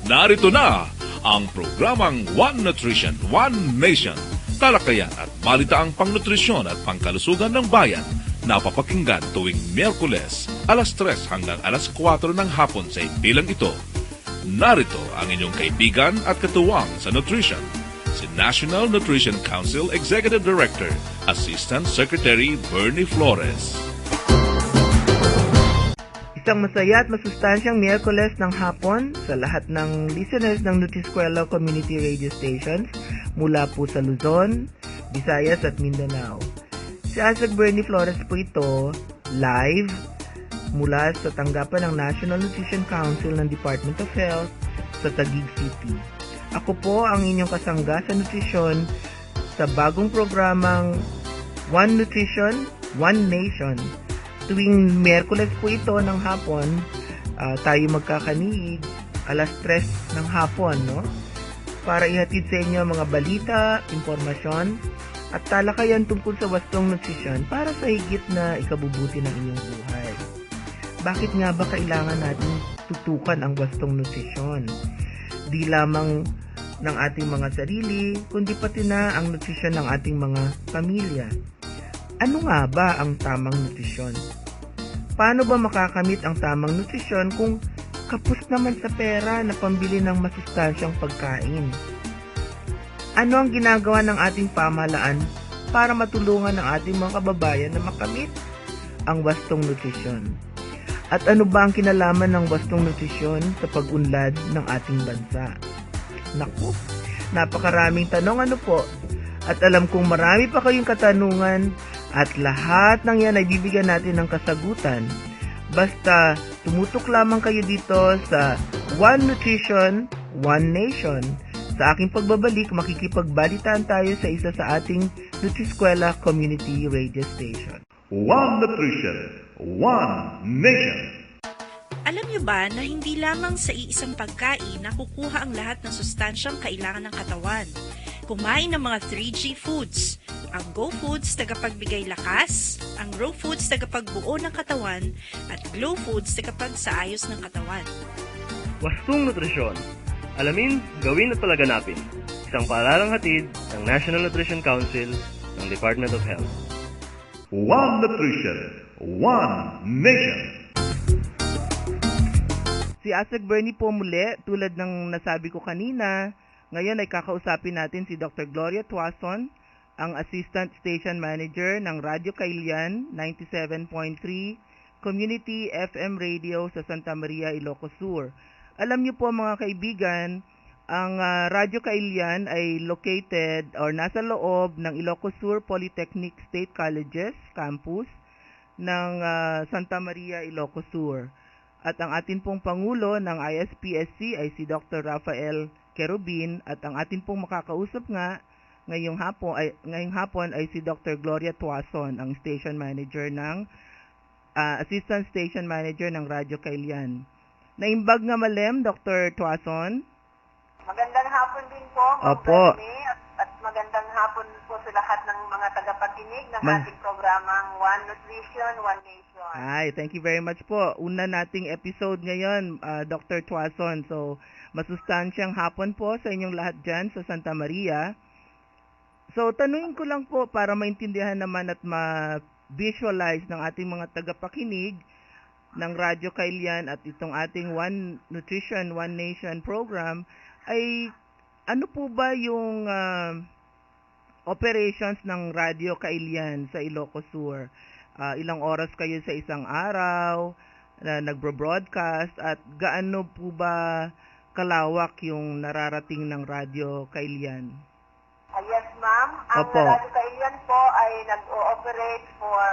Narito na ang programang One Nutrition, One Nation. Talakayan at balitaang pangnutrisyon at pangkalusugan ng bayan. Napapakinggan tuwing Miyerkules, alas 3 hanggang alas 4 ng hapon sa bilang ito. Narito ang inyong kaibigan at katuwang sa nutrition, si National Nutrition Council Executive Director, Assistant Secretary Bernie Flores. Isang masaya at masustansyang Miyerkules ng hapon sa lahat ng listeners ng Nutriskwela Community Radio Stations mula po sa Luzon, Visayas at Mindanao. Si Asek Bernie Flores po ito, live mula sa tanggapan ng National Nutrition Council ng Department of Health sa Taguig City. Ako po ang inyong kasangga sa nutrisyon sa bagong programang One Nutrition, One Nation. Tuwing Miyerkules po ito ng hapon, tayo magkakaniig alas 3 ng hapon, no? Para ihatid sa inyo mga balita, impormasyon, at talakayan tungkol sa wastong nutrisyon para sa higit na ikabubuti ng inyong buhay. Bakit nga ba kailangan natin tutukan ang wastong nutrisyon? Di lamang ng ating mga sarili, kundi pati na ang nutrisyon ng ating mga pamilya. Ano nga ba ang tamang nutrisyon? Paano ba makakamit ang tamang nutrisyon kung kapos naman sa pera na pambili ng masustansyang pagkain? Ano ang ginagawa ng ating pamahalaan para matulungan ang ating mga kababayan na makamit ang wastong nutrisyon? At ano ba ang kinalaman ng wastong nutrisyon sa pag-unlad ng ating bansa? Naku, napakaraming tanong ano po. At alam kong marami pa kayong katanungan at lahat ng yan ay bibigyan natin ng kasagutan. Basta tumutok lamang kayo dito sa One Nutrition, One Nation. Sa aking pagbabalik, makikipagbalitaan tayo sa isa sa ating Nutriskwela Community Radio Station. One Nutrition, One Nation. Alam niyo ba na hindi lamang sa iisang pagkain nakukuha ang lahat ng sustansyang kailangan ng katawan? Kumain ng mga 3G foods. Ang Go Foods tagapagbigay lakas, ang Raw Foods tagapagbuo ng katawan, at Glow Foods tagapagsaayos ng katawan. Wastong nutrisyon. Alamin, gawin at palaganapin. Isang paaralang hatid ng National Nutrition Council ng Department of Health. One Nutrition, One Nation. Si Asek Bernie po muli, tulad ng nasabi ko kanina, ngayon ay kakausapin natin si Dr. Gloria Tuason, ang Assistant Station Manager ng Radyo Kailian 97.3 Community FM Radio sa Santa Maria, Ilocos Sur. Alam niyo po mga kaibigan, ang Radyo Kailian ay located or nasa loob ng Ilocos Sur Polytechnic State Colleges campus ng Santa Maria, Ilocos Sur. At ang atin pong Pangulo ng ISPSC ay si Dr. Rafael Kerubin at ang atin pong makakausap nga ngayong hapon ay si Dr. Gloria Tuason, ang Station Manager ng Assistant Station Manager ng Radyo Kailian. Naimbag nga malem, Dr. Tuason. Magandang hapon din po, Opo. at magandang hapon po sa lahat ng mga tagapakinig ng ating programang One Nutrition, One Nation. Ay, thank you very much po. Una nating episode ngayon, Dr. Tuason. So, masustansyang hapon po sa inyong lahat dyan sa Santa Maria. So, tanungin ko lang po para maintindihan naman at ma-visualize ng ating mga tagapakinig ng Radyo Kailian at itong ating One Nutrition, One Nation program ay ano po ba yung operations ng Radyo Kailian sa Ilocos Sur? Ilang oras kayo sa isang araw na nagbo-broadcast at gaano po ba kalawak yung nararating ng Radyo Kailian? Yes, ma'am. Ang Opo. Radyo Kailian po ay nag-ooperate for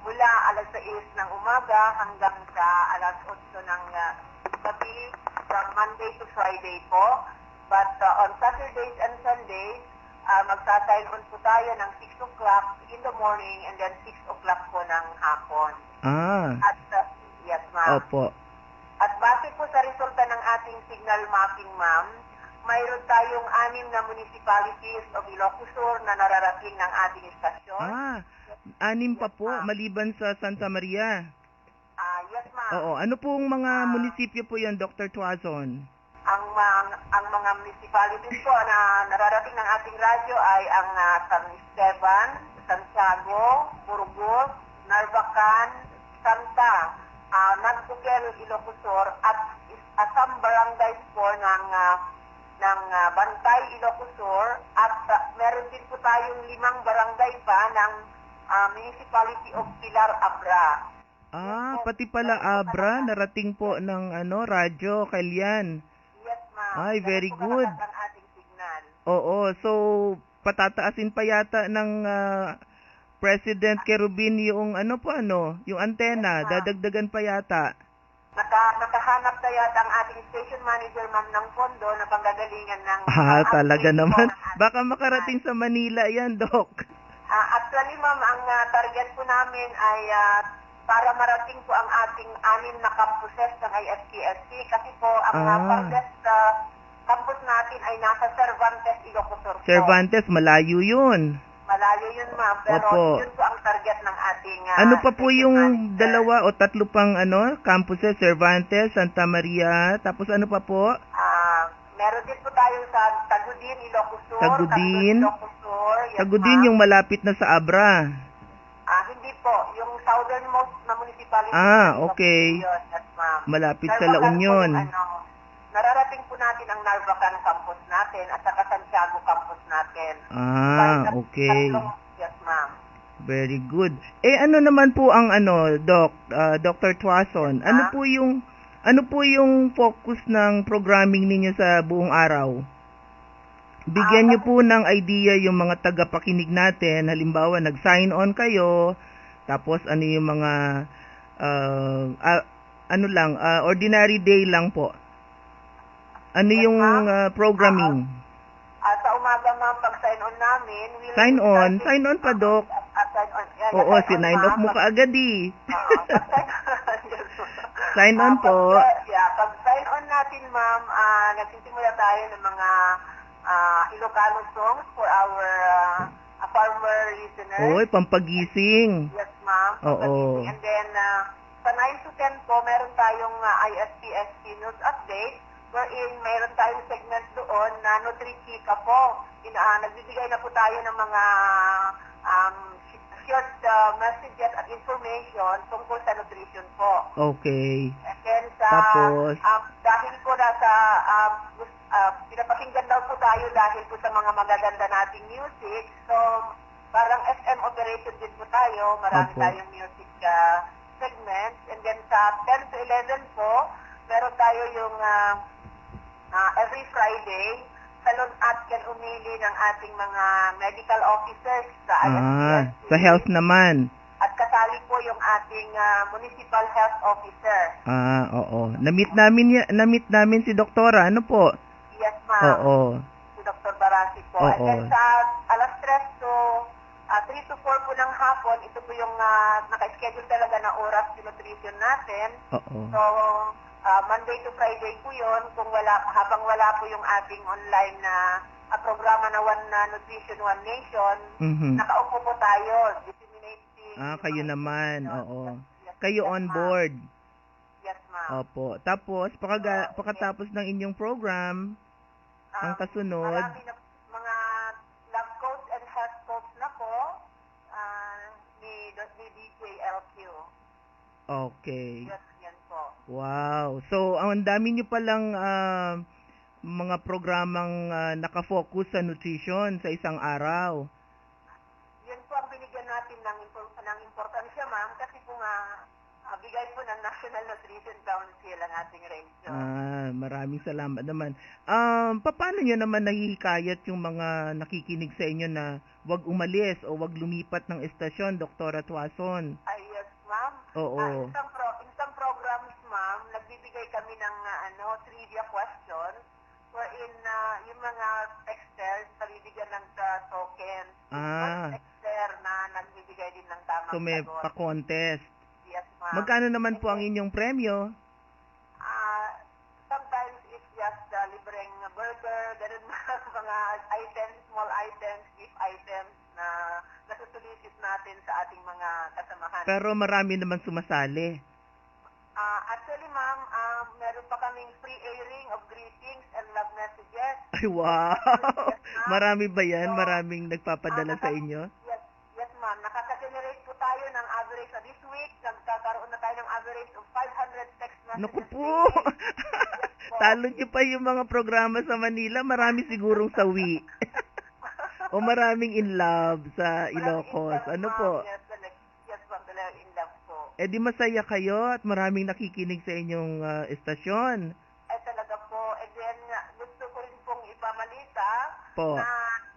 mula alas 6 ng umaga hanggang sa alas 8 ng gabi from Monday to Friday po. But on Saturdays and Sundays, magsa-sign on po tayo ng 6 o'clock in the morning and then 6 o'clock po ng hapon. At yes, ma'am. Opo. At base po sa resulta ng ating signal mapping, ma'am, mayroon tayong 6 na municipalities of Ilocos Sur na nararating ng ating istasyon. 6 pa po, maliban sa Santa Maria. Yes, ma'am. Oo, ano pong mga munisipyo po yan, Dr. Tuazon? Ang mga municipalities po na nararating ng ating radyo ay ang San Esteban, Santiago, Burgos, Narvacan, Santa, Nagbukel, Ilocosur at asam barangays po ng Bantay, Ilocosur at meron din po tayong 5 barangay pa ng Municipality of Pilar, Abra. Pati pala Abra, narating po ng radyo, Kalian. Yes, ma'am. Ay, very Meron po good. ang ating signal. Oo, so patataasin pa yata ng President Kerubin yung yung antena, dadagdagan pa yata. Nakahanap na yata ang ating station manager, ma'am, ng pondo na panggagalingan ng... Talaga upgrade naman. po ng ating Baka makarating sa Manila yan, Doc. Actually, ma'am, ang target po namin ay para marating po ang ating 6 na campuses ng ISTSC kasi po ang farthest campus natin ay nasa Cervantes, Ilocosur po. Cervantes, malayo yun. Malayo yun, ma'am, pero Opo. yun po ang target ng ating... Ano pa po station yung manager. 2 o 3 pang campuses, Cervantes, Santa Maria, tapos ano pa po? Meron din po tayo sa Tagudin, Ilocosur. Tagudin? Ilocosur. Yes, Tagudin ma'am. yung malapit na sa Abra. Hindi po. Yung southernmost na municipality. Okay. Yun. Yes, ma'am. Malapit sa La Narvacan po Union. yung, nararating po natin ang Narvacan campus natin at saka Santiago campus natin. Okay. Yes, ma'am. Very good. Ano naman po ang Doc, Dr. Tuazon? Ano po yung focus ng programming ninyo sa buong araw? Bigyan niyo po ng idea yung mga tagapakinig natin. Halimbawa, nag-sign on kayo, tapos ano yung mga ordinary day lang po. Ano Yes, yung ma'am. programming? Sa umaga, ma'am, pag sign on namin, Sign on pa, Doc. Sign on. Yeah, Oo, sinign off mo kaagad Sign on po. Pag sign on natin, ma'am, nagsisimula tayo ng mga Ilocano songs for our farmer listeners. Oy, pampagising. Yes, ma'am. Oo. And then, sa 9 to 10 po, meron tayong ISTSC News Update wherein meron tayong segment doon na Nutri-Chika po. Nagbibigay na po tayo ng mga short messages at information tungkol sa nutrition po. Okay. And then Tapos? Dahil po pinapakinggan daw po tayo dahil po sa mga magaganda nating music. So, parang FM operation din po tayo. Marami Opo. tayong music segments. And then sa 10 to 11 po, meron tayo yung every Friday, Salon Atken umili ng ating mga medical officers sa ISTSC. Sa health naman. At kasali po yung ating municipal health officer. Oo. Na-meet namin si Doktora. Ano po? Yes, ma'am. Oo. Si Dr. Barasi po. Oo. And then sa alas 3 to 3 to 4 po ng hapon, ito po yung naka-schedule talaga na oras yung nutrition natin. Oo. So, Monday to Friday po yun. Habang wala po yung ating online na programa na One Nutrition, One Nation, nakaupo po tayo, disseminating. Kayo naman. Oo. Yes, Kayo yes, on ma'am. board. Yes, ma'am. Opo. Tapos, pagkatapos ng inyong program, ang kasunod, Marami na mga lab coach and health coach na po ni DJ LQ. okay. Yes, yan po. Wow. So, ang dami nyo palang mga programang nakafocus sa nutrition sa isang araw. Yan po ang binigyan natin ng importansya, ma'am, kasi po nga, bigay po ng National Nutrition Council ang ating radio. Maraming salamat naman. Paano nyo naman nahihikayat yung mga nakikinig sa inyo na wag umalis o wag lumipat ng estasyon, Dr. Tuazon? Ay, yes, ma'am. Oo. Isang programs, ma'am, nagbibigay kami ng trivia questions wherein yung mga texters nabibigyan ng token. Yung texter na nagbibigay din ng tamang So may sagot. pa-contest. Yes, ma'am. Magkano naman po ang inyong premyo? Sometimes it's just libreng burger, ganun mga items, small items, gift items na nasusulisit natin sa ating mga kasamahan. Pero marami naman sumasali. naming free airing of greetings and love messages. Ay, wow! Marami ba yan? Maraming nagpapadala sa inyo? Yes, yes ma'am. Nakaka-generate po tayo ng average. So this week, nagkakaroon na tayo ng average of 500 text messages. Naku po! po. Talo niyo pa yung mga programa sa Manila. Marami sigurong sawi. O maraming in love sa Ilocos. Ano po? Yes, ma'am. Talagang in love po. Eh di masaya kayo at maraming nakikinig sa inyong estasyon. Ay talaga po. And then, gusto ko rin pong ipamalita Po. na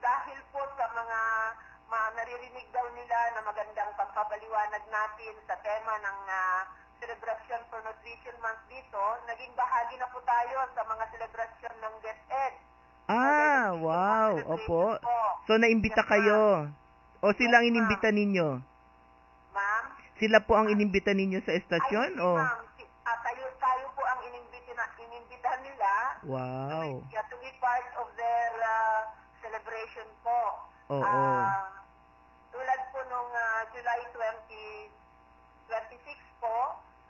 dahil po sa mga naririnig daw nila na magandang pampapaliwanag natin sa tema ng Celebration for Nutrition Month dito, naging bahagi na po tayo sa mga celebration ng DepEd. Ah, wow. Opo. So naimbita kayo. O silang inimbita ninyo? Ma'am? Sila po ang inimbita ninyo sa Ay, estasyon? hindi, O? ma'am. Tayo po ang inimbitahan nila. Wow. To be part of their celebration po. Oo. Tulad po nung July 26 po,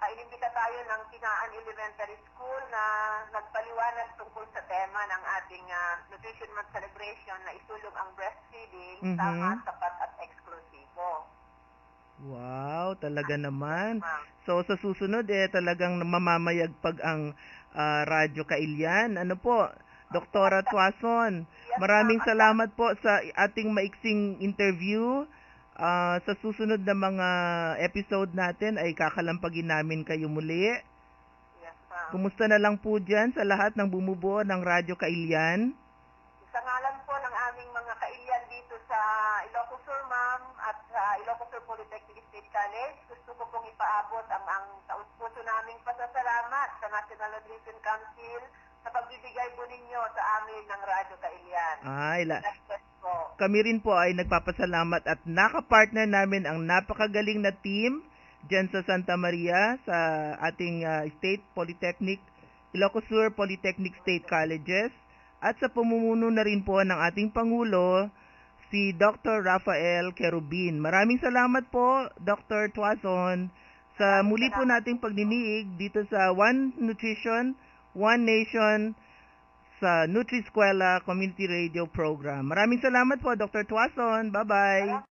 inimbita tayo ng Tinaan Elementary School na nagpaliwanag tungkol sa tema ng ating Nutrition Month celebration na isulong ang breastfeeding, tama, sapat at eksklusibo. Wow, talaga naman. Ma'am. So sa susunod talagang mamamayagpag ang Radyo Kailian. Ano po, Doktora Tuason, maraming salamat po sa ating maiksing interview. Sa susunod na mga episode natin ay kakalampagin namin kayo muli. Yes, ma'am. Kumusta na lang po dyan sa lahat ng bumubuo ng Radyo Kailian? Sa ngalan po ng aming mga kailian dito sa Ilocos Sur, ma'am, at sa Ilocos Sur Polytechnic State College, gusto ko pong ipaabot ang taus-puso naming pasasalamat sa National Nutrition Council sa pagbibigay po ninyo sa amin ng Radyo Kailian. Ay, Yes po. kami rin po ay nagpapasalamat at nakapartner namin ang napakagaling na team dyan sa Santa Maria sa ating State Polytechnic, Ilocos Sur Polytechnic State Colleges at sa pamumuno na rin po ng ating Pangulo, si Dr. Rafael Kerubin. Maraming salamat po, Dr. Tuason, sa muli po nating pagdiniig dito sa One Nutrition, One Nation sa Nutri-Eskwela Community Radio Program. Maraming salamat po, Dr. Tuason. Bye-bye.